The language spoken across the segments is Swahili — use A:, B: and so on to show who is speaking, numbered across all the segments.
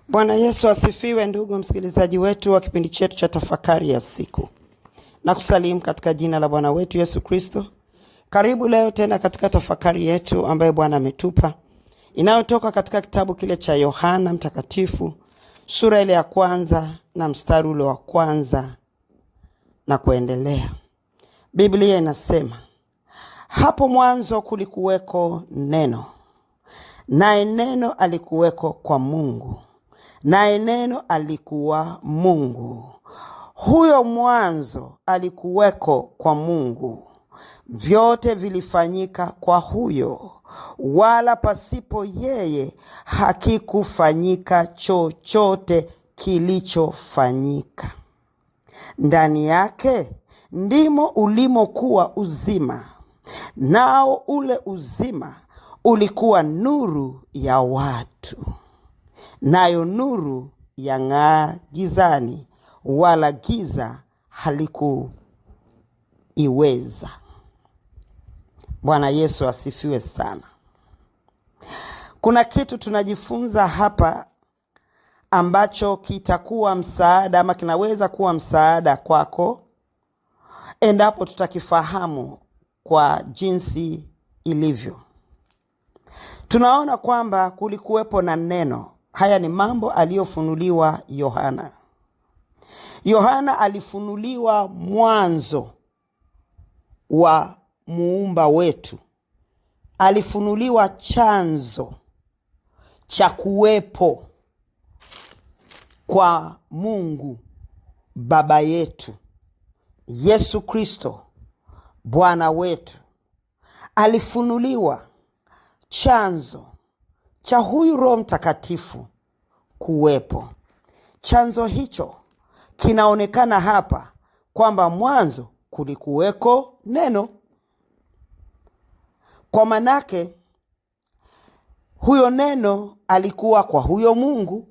A: Bwana Yesu asifiwe. Ndugu msikilizaji wetu wa kipindi chetu cha tafakari ya siku, na kusalimu katika jina la Bwana wetu Yesu Kristo. Karibu leo tena katika tafakari yetu ambayo Bwana ametupa, inayotoka katika kitabu kile cha Yohana Mtakatifu, sura ile ya kwanza na mstari ule wa kwanza na kuendelea. Biblia inasema, hapo mwanzo kulikuweko neno, naye neno alikuweko kwa Mungu, naye neno alikuwa Mungu. Huyo mwanzo alikuweko kwa Mungu. Vyote vilifanyika kwa huyo, wala pasipo yeye hakikufanyika chochote kilichofanyika. Ndani yake ndimo ulimokuwa uzima, nao ule uzima ulikuwa nuru ya watu. Nayo nuru yang'aa gizani, wala giza halikuiweza. Bwana Yesu asifiwe sana. Kuna kitu tunajifunza hapa ambacho kitakuwa msaada ama kinaweza kuwa msaada kwako endapo tutakifahamu kwa jinsi ilivyo. Tunaona kwamba kulikuwepo na neno. Haya ni mambo aliyofunuliwa Yohana. Yohana alifunuliwa mwanzo wa muumba wetu. Alifunuliwa chanzo cha kuwepo kwa Mungu Baba yetu, Yesu Kristo Bwana wetu. Alifunuliwa chanzo cha huyu Roho Mtakatifu kuwepo. Chanzo hicho kinaonekana hapa kwamba mwanzo kulikuweko neno. Kwa manake huyo neno alikuwa kwa huyo Mungu,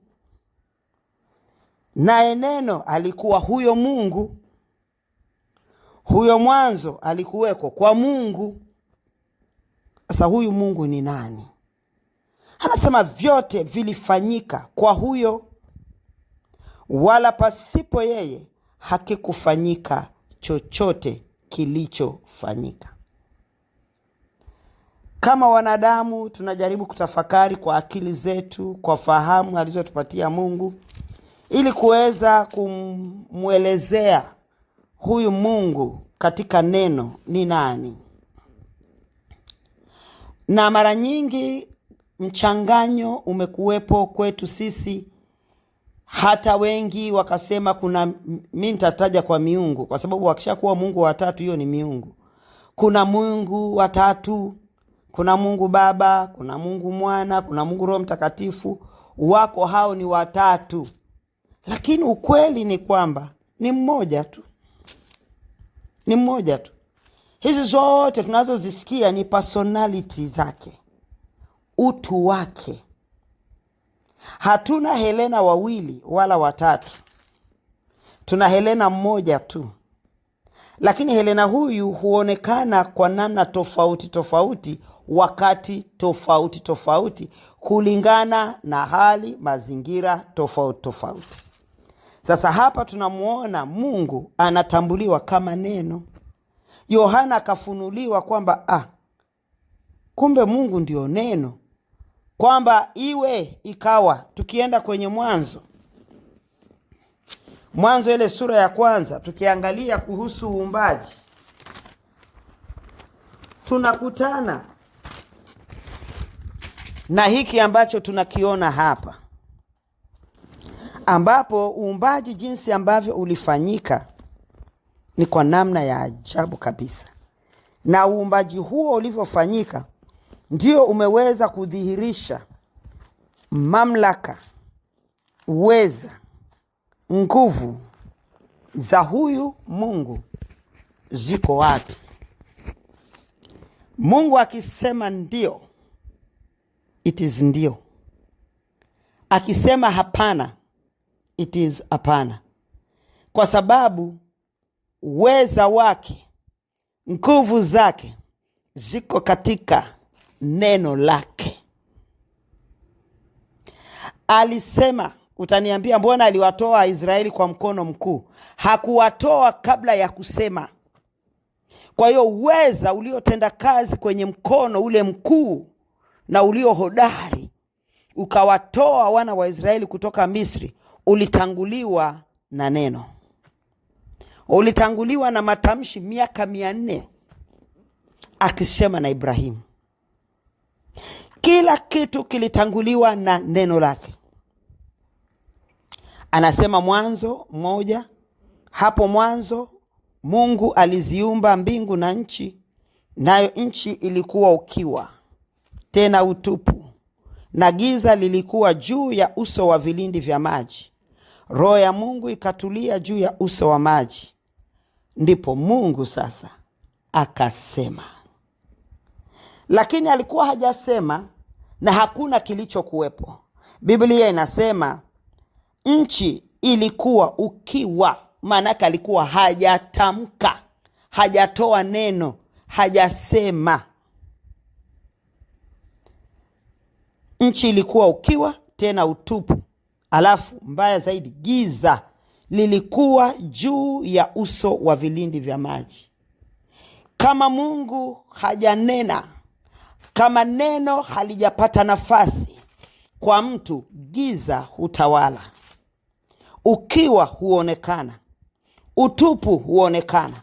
A: naye neno alikuwa huyo Mungu. Huyo mwanzo alikuweko kwa Mungu. Sasa huyu Mungu ni nani? Anasema vyote vilifanyika kwa huyo, wala pasipo yeye hakikufanyika chochote kilichofanyika. Kama wanadamu tunajaribu kutafakari kwa akili zetu, kwa fahamu alizotupatia Mungu, ili kuweza kumwelezea huyu Mungu katika neno ni nani. Na mara nyingi mchanganyo umekuwepo kwetu sisi, hata wengi wakasema mimi nitataja kwa miungu, kwa sababu wakishakuwa Mungu watatu hiyo ni miungu. Kuna Mungu watatu, kuna Mungu Baba, kuna Mungu Mwana, kuna Mungu Roho Mtakatifu. Wako hao ni watatu, lakini ukweli ni kwamba ni mmoja tu. Ni mmoja tu. Hizi zote tunazozisikia ni personality zake, utu wake. Hatuna Helena wawili wala watatu. Tuna Helena mmoja tu. Lakini Helena huyu huonekana kwa namna tofauti tofauti, wakati tofauti tofauti, kulingana na hali, mazingira tofauti tofauti. Sasa hapa tunamuona Mungu anatambuliwa kama neno. Yohana akafunuliwa kwamba kumbe Mungu ndio neno, kwamba iwe ikawa. Tukienda kwenye Mwanzo ile sura ya kwanza, tukiangalia kuhusu uumbaji, tunakutana na hiki ambacho tunakiona hapa, ambapo uumbaji jinsi ambavyo ulifanyika ni kwa namna ya ajabu kabisa. Na uumbaji huo ulivyofanyika ndio umeweza kudhihirisha mamlaka, uweza, nguvu za huyu Mungu ziko wapi. Mungu akisema ndio, it is ndio. Akisema hapana, it is hapana. Kwa sababu uweza wake, nguvu zake ziko katika neno lake. Alisema Utaniambia mbona aliwatoa Israeli kwa mkono mkuu? Hakuwatoa kabla ya kusema. Kwa hiyo uweza uliotenda kazi kwenye mkono ule mkuu na ulio hodari ukawatoa wana wa Israeli kutoka Misri ulitanguliwa na neno. Ulitanguliwa na matamshi miaka 400 akisema na Ibrahimu. Kila kitu kilitanguliwa na neno lake. Anasema Mwanzo 1, hapo mwanzo Mungu aliziumba mbingu na nchi, nayo nchi ilikuwa ukiwa tena utupu, na giza lilikuwa juu ya uso wa vilindi vya maji. Roho ya Mungu ikatulia juu ya uso wa maji. Ndipo Mungu sasa akasema. Lakini alikuwa hajasema na hakuna kilichokuwepo. Biblia inasema nchi ilikuwa ukiwa, maanake alikuwa hajatamka, hajatoa neno, hajasema. Nchi ilikuwa ukiwa tena utupu. Alafu mbaya zaidi, giza lilikuwa juu ya uso wa vilindi vya maji. Kama Mungu hajanena, kama neno halijapata nafasi kwa mtu, giza hutawala, ukiwa huonekana, utupu huonekana.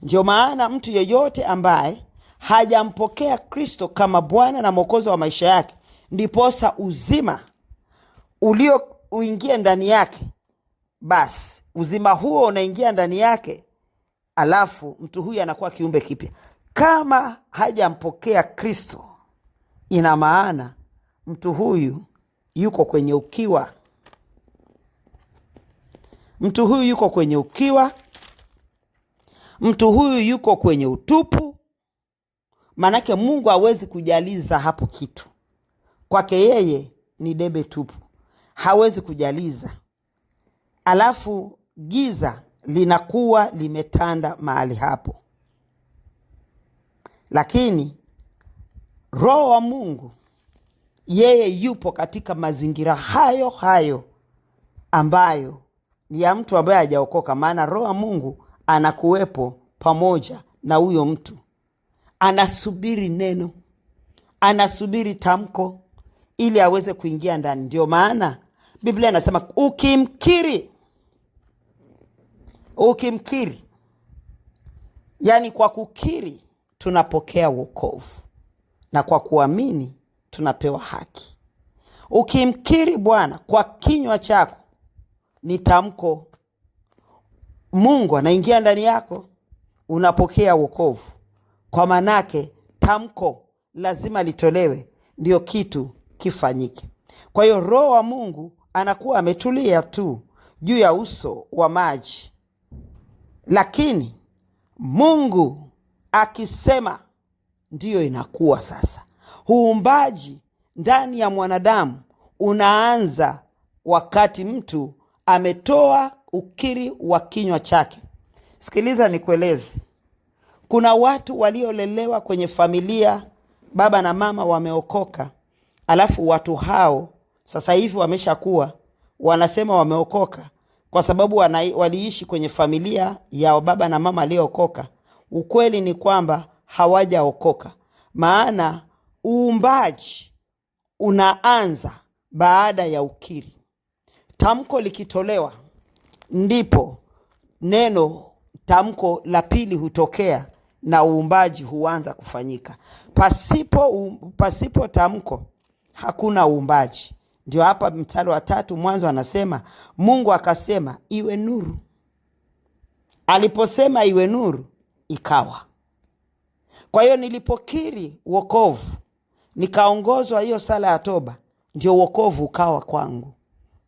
A: Ndio maana mtu yeyote ambaye hajampokea Kristo kama Bwana na Mwokozi wa maisha yake, ndiposa uzima ulio uingie ndani yake, basi uzima huo unaingia ndani yake, alafu mtu huyu anakuwa kiumbe kipya. Kama hajampokea Kristo, ina maana mtu huyu yuko kwenye ukiwa. Mtu huyu yuko kwenye ukiwa. Mtu huyu yuko kwenye utupu. Manake Mungu hawezi kujaliza hapo kitu. Kwake yeye ni debe tupu, hawezi kujaliza. Alafu giza linakuwa limetanda mahali hapo. Lakini Roho wa Mungu yeye yupo katika mazingira hayo hayo ambayo ni ya mtu ambaye hajaokoka. Maana Roho wa Mungu anakuwepo pamoja na huyo mtu, anasubiri neno, anasubiri tamko ili aweze kuingia ndani. Ndio maana Biblia inasema ukimkiri, yani kwa kukiri tunapokea wokovu, na kwa kuamini tunapewa haki. Ukimkiri Bwana kwa kinywa chako, ni tamko, Mungu anaingia ndani yako, unapokea wokovu. Kwa manake tamko lazima litolewe ndio kitu kifanyike. Kwa hiyo Roho wa Mungu anakuwa ametulia tu juu ya uso wa maji. Lakini Mungu akisema, ndiyo inakuwa sasa. Uumbaji ndani ya mwanadamu unaanza wakati mtu ametoa ukiri wa kinywa chake. Sikiliza nikueleze. Kuna watu waliolelewa kwenye familia, baba na mama wameokoka, alafu watu hao sasa hivi wameshakuwa wanasema wameokoka kwa sababu waliishi kwenye familia ya baba na mama aliyookoka. Ukweli ni kwamba hawajaokoka. Maana uumbaji unaanza baada ya ukiri. Tamko likitolewa, ndipo neno tamko la pili hutokea na uumbaji huanza kufanyika. Pasipo tamko hakuna uumbaji. Ndio hapa mstari wa 3 mwanzo anasema Mungu akasema iwe nuru. Aliposema iwe nuru, ikawa. Kwa hiyo nilipokiri wokovu, nikaongozwa hiyo sala ya toba, ndio wokovu ukawa kwangu,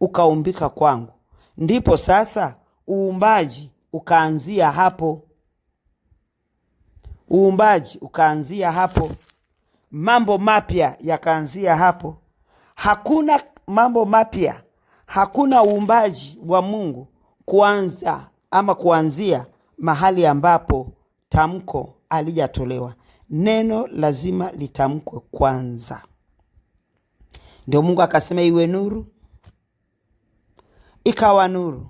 A: ukaumbika kwangu. Ndipo sasa uumbaji ukaanzia hapo. Uumbaji ukaanzia hapo. Mambo mapya yakaanzia hapo. Hakuna mambo mapya, hakuna uumbaji wa Mungu kuanzia mahali ambapo tamko alijatolewa. Neno lazima litamkwe kwanza. Ndio Mungu akasema iwe nuru, ikawa nuru,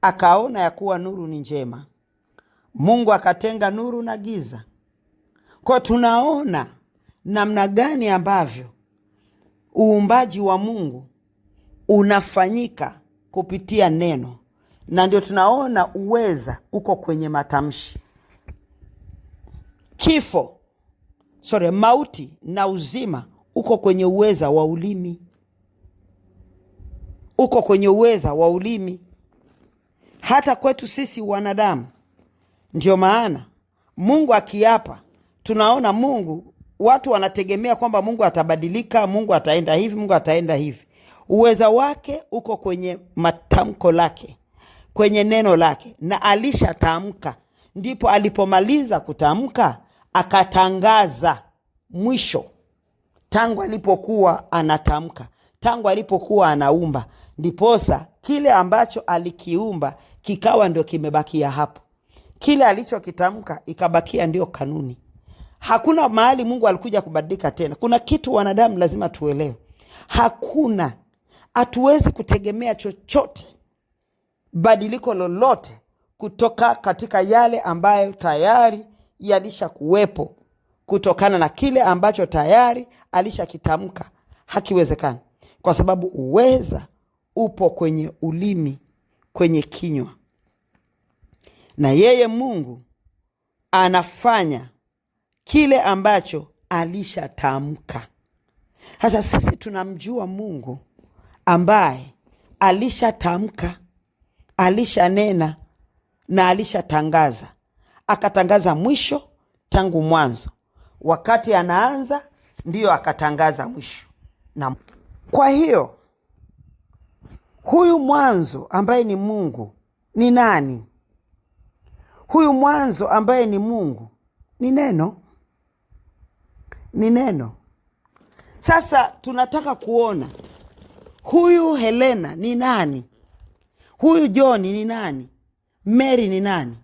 A: akaona ya kuwa nuru ni njema. Mungu akatenga nuru na giza. Kwa tunaona namna gani ambavyo uumbaji wa Mungu unafanyika kupitia neno, na ndio tunaona uweza uko kwenye matamshi. Mauti na uzima uko kwenye uweza wa ulimi. Uko kwenye uweza wa ulimi. Hata kwetu sisi wanadamu. Ndio maana Mungu akiapa, tunaona Mungu, watu wanategemea kwamba Mungu atabadilika, Mungu ataenda hivi, Mungu ataenda hivi. Uweza wake uko kwenye matamko lake, kwenye neno lake, na alishatamka. Ndipo alipomaliza kutamka akatangaza mwisho. Tangu alipokuwa anatamka, tangu alipokuwa anaumba, ndiposa kile ambacho alikiumba kikawa ndio kimebakia hapo. Kile alichokitamka ikabakia ndio kanuni. Hakuna mahali Mungu alikuja kubadilika tena. Kuna kitu wanadamu lazima tuelewe. Hatuwezi kutegemea chochote, badiliko lolote kutoka katika yale ambayo tayari yalisha kuwepo, kutokana na kile ambacho tayari alishakitamka. Hakiwezekani, kwa sababu uweza upo kwenye ulimi, kwenye kinywa, na yeye Mungu anafanya kile ambacho alishatamka. Sasa sisi tunamjua Mungu ambaye alishatamka, alishanena na alishatangaza. Akatangaza mwisho tangu mwanzo. Wakati anaanza ndiyo akatangaza mwisho. Na kwa hiyo huyu mwanzo ambaye ni Mungu ni nani? Huyu mwanzo ambaye ni Mungu ni neno. Ni neno. Sasa tunataka kuona huyu Helena ni nani? Huyu John ni nani? Mary ni nani?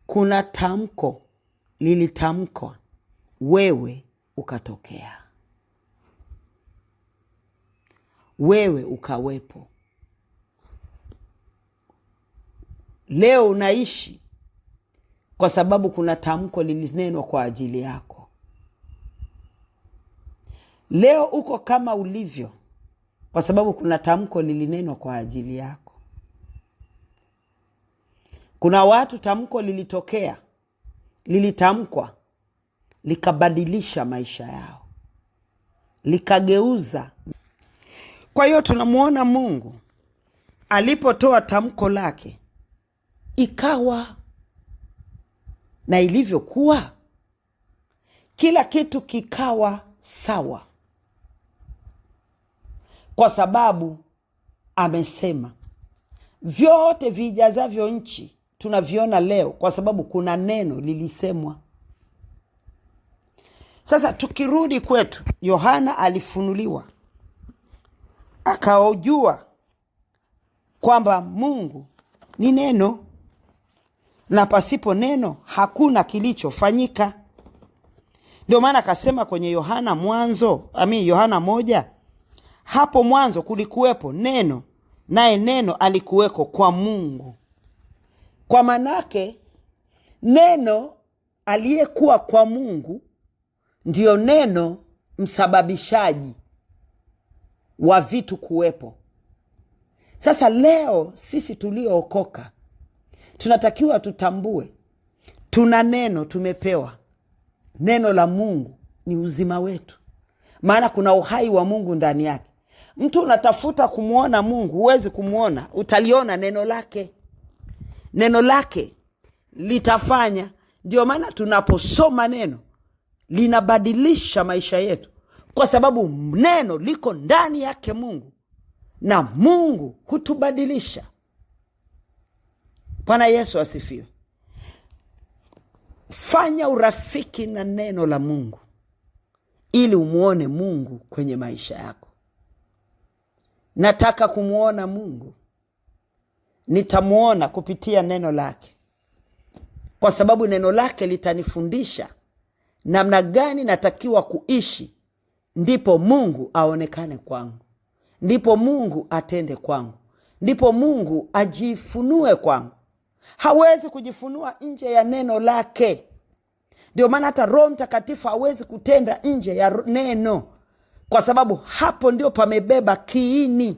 A: Kuna tamko lilitamkwa, wewe ukatokea, wewe ukawepo. Leo unaishi kwa sababu kuna tamko lilinenwa kwa ajili yako. Leo uko kama ulivyo kwa sababu kuna tamko lilinenwa kwa ajili yako. Kuna watu tamko lilitokea, lilitamkwa, likabadilisha maisha yao, likageuza. Kwa hiyo tunamuona Mungu alipotoa tamko lake, ikawa, na ilivyokuwa kila kitu kikawa sawa, kwa sababu amesema. Vyote vijazavyo nchi tunaviona leo kwa sababu kuna neno lilisemwa. Sasa tukirudi kwetu, Yohana alifunuliwa, akaojua kwamba Mungu ni neno, na pasipo neno hakuna kilichofanyika. Ndio maana akasema kwenye Yohana 1, hapo mwanzo kulikuwepo neno, naye neno alikuweko kwa Mungu. Kwa manake neno aliyekuwa kwa Mungu ndio neno msababishaji wa vitu kuwepo. Sasa leo sisi tuliookoka tunatakiwa tutambue tuna neno tumepewa. Neno la Mungu ni uzima wetu, maana kuna uhai wa Mungu ndani yake. Mtu unatafuta kumuona Mungu, huwezi kumuona, utaliona neno lake. Neno lake litafanya. Ndio maana tunaposoma neno linabadilisha maisha yetu, kwa sababu neno liko ndani yake Mungu, na Mungu hutubadilisha. Bwana Yesu asifiwe. Fanya urafiki na neno la Mungu ili umuone Mungu kwenye maisha yako. Nataka kumuona Mungu, nitamuona kupitia neno lake, kwa sababu neno lake litanifundisha namna gani natakiwa kuishi, ndipo Mungu aonekane kwangu. ndipo Mungu atende kwangu, ndipo Mungu ajifunue kwangu. Hawezi kujifunua nje ya neno lake. Ndio maana hata Roho Mtakatifu hawezi kutenda nje ya neno, kwa sababu hapo ndio pamebeba kiini.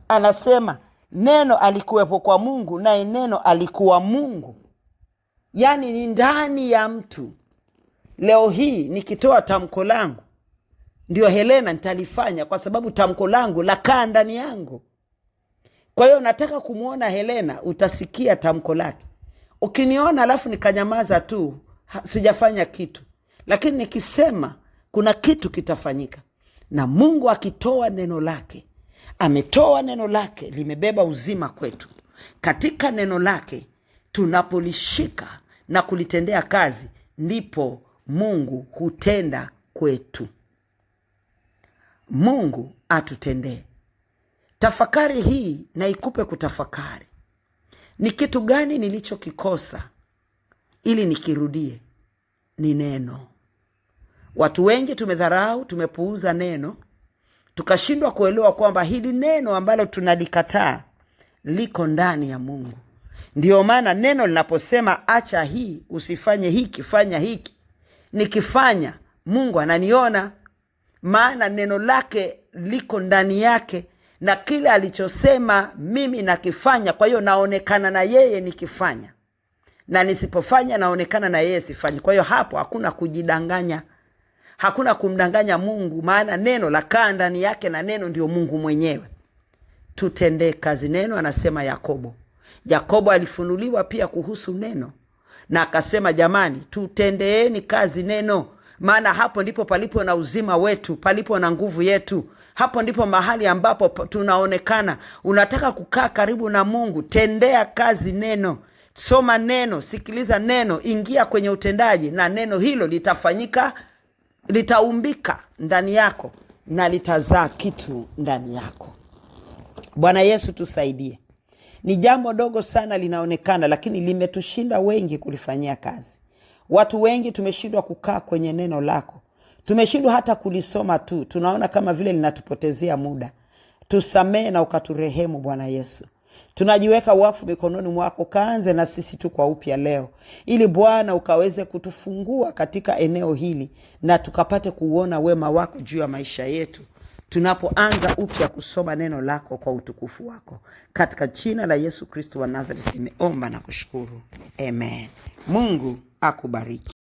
A: Anasema neno alikuwepo kwa Mungu, naye neno alikuwa Mungu. Yaani ni ndani ya mtu. Leo hii nikitoa tamko langu, ndio Helena nitalifanya kwa sababu tamko langu lakaa ndani yangu. Kwa hiyo nataka kumuona Helena, utasikia tamko lake. Ukiniona alafu nikanyamaza tu, sijafanya kitu. Lakini nikisema kuna kitu kitafanyika. Na Mungu akitoa neno lake, ametoa neno lake, limebeba uzima kwetu. Katika neno lake tunapolishika na kulitendea kazi, ndipo Mungu hutenda kwetu. Mungu atutendee. Tafakari hii na ikupe kutafakari. Ni kitu gani nilichokikosa ili nikirudie? Ni neno. Watu wengi tumedharau, tumepuuza neno, tukashindwa kuelewa kwamba hili neno ambalo tunalikataa liko ndani ya Mungu. Ndio maana neno linaposema acha hii, usifanye hiki, fanya hiki, nikifanya Mungu ananiona, maana neno lake liko ndani yake, na kile alichosema mimi nakifanya. Kwa hiyo naonekana na yeye nikifanya, na nisipofanya naonekana na yeye sifanyi. Kwa hiyo hapo hakuna kujidanganya, hakuna kumdanganya Mungu, maana neno lakaa ndani yake, na neno ndio Mungu mwenyewe. Tutendee kazi neno, anasema Yakobo. Yakobo alifunuliwa pia kuhusu neno, na akasema jamani, tutendeeni kazi neno, maana hapo ndipo palipo na uzima wetu, palipo na nguvu yetu. Hapo ndipo mahali ambapo tunaonekana. Unataka kukaa karibu na Mungu, tendea kazi neno. Soma neno, sikiliza neno, ingia kwenye utendaji, na neno hilo litafanyika, litaumbika ndani yako, na litazaa kitu ndani yako. Bwana Yesu tusaidie. Ni jambo dogo sana linaonekana, lakini limetushinda wengi kulifanyia kazi. Watu wengi tumeshindwa kukaa kwenye neno lako. Tumeshindwa hata kulisoma tu. Tunaona kama vile linatupotezea muda. Tusamee na ukaturehemu Bwana Yesu. Tunajiweka wakfu mikononi mwako. Kaanze na sisi tu kwa upya leo, ili Bwana ukaweze kutufungua katika eneo hili, na tukapate kuona wema wako juu ya maisha yetu, tunapoanza upya kusoma neno lako kwa utukufu wako. Katika jina la Yesu Kristo wa Nazareth nimeomba na kushukuru. Amen. Mungu akubariki.